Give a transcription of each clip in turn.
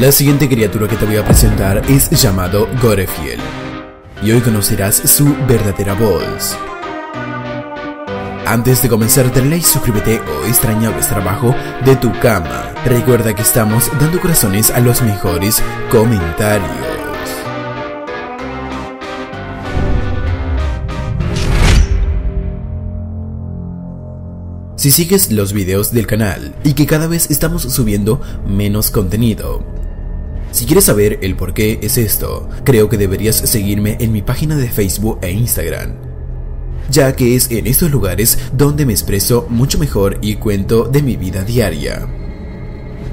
La siguiente criatura que te voy a presentar es llamado Gorefiel, y hoy conocerás su verdadera voz. Antes de comenzar, dale like, suscríbete o extraña ves trabajo de tu cama. Recuerda que estamos dando corazones a los mejores comentarios. Si sigues los videos del canal y que cada vez estamos subiendo menos contenido, si quieres saber el por qué es esto, creo que deberías seguirme en mi página de Facebook e Instagram, ya que es en estos lugares donde me expreso mucho mejor y cuento de mi vida diaria.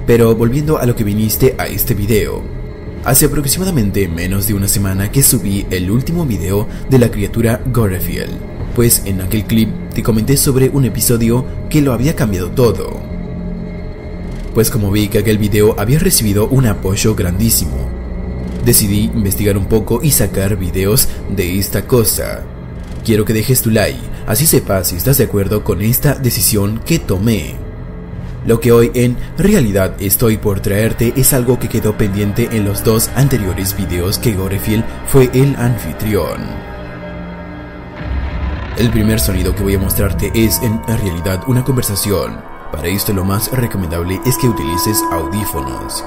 Pero volviendo a lo que viniste a este video, hace aproximadamente menos de una semana que subí el último video de la criatura Gorefiel, pues en aquel clip te comenté sobre un episodio que lo había cambiado todo. Pues como vi que aquel video había recibido un apoyo grandísimo, decidí investigar un poco y sacar videos de esta cosa. Quiero que dejes tu like, así sepas si estás de acuerdo con esta decisión que tomé. Lo que hoy en realidad estoy por traerte es algo que quedó pendiente en los dos anteriores videos que Gorefiel fue el anfitrión. El primer sonido que voy a mostrarte es en realidad una conversación. Para esto lo más recomendable es que utilices audífonos,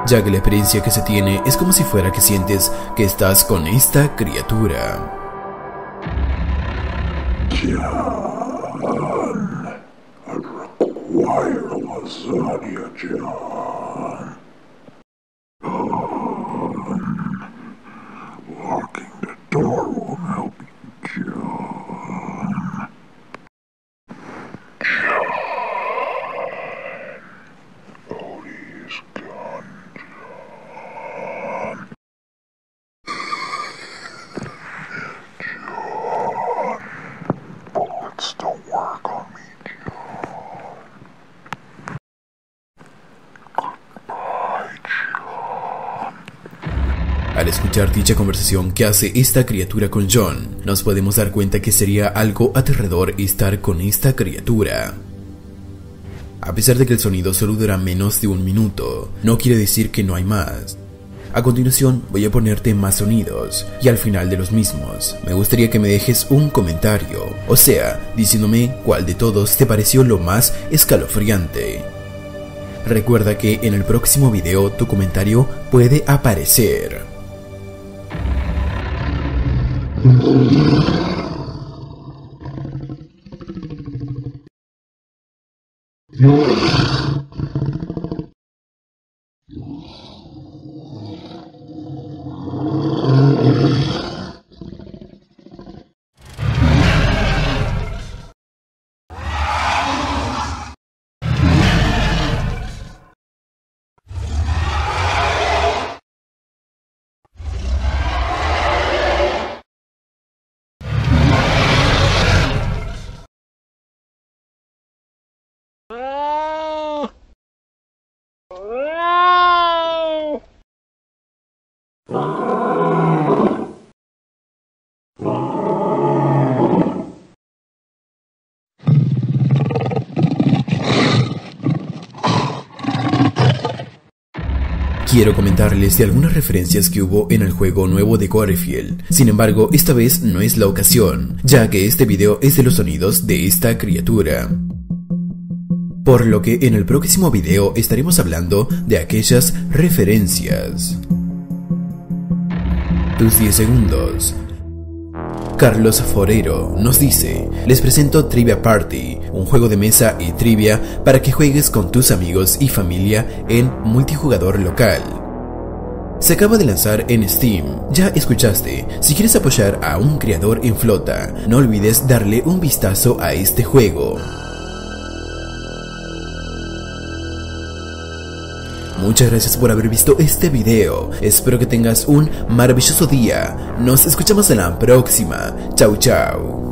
ya que la experiencia que se tiene es como si fuera que sientes que estás con esta criatura. John, I require lasagna, John. Locking the door won't help you, John. John. Odie's gone, John. John. Bullets don't work on me, John. Goodbye, John. Al escuchar dicha conversación que hace esta criatura con John, nos podemos dar cuenta que sería algo aterrador estar con esta criatura. A pesar de que el sonido solo dura menos de un minuto, no quiere decir que no hay más. A continuación voy a ponerte más sonidos, y al final de los mismos me gustaría que me dejes un comentario, o sea, diciéndome cuál de todos te pareció lo más escalofriante. Recuerda que en el próximo video tu comentario puede aparecer. Quiero comentarles de algunas referencias que hubo en el juego nuevo de Gorefiel. Sin embargo, esta vez no es la ocasión, ya que este video es de los sonidos de esta criatura. Por lo que en el próximo video estaremos hablando de aquellas referencias. Tus 10 segundos. Carlos Forero nos dice: les presento Trivia Party, un juego de mesa y trivia para que juegues con tus amigos y familia en multijugador local. Se acaba de lanzar en Steam, ya escuchaste. Si quieres apoyar a un creador en flota, no olvides darle un vistazo a este juego. Muchas gracias por haber visto este video, espero que tengas un maravilloso día, nos escuchamos en la próxima, chau chau.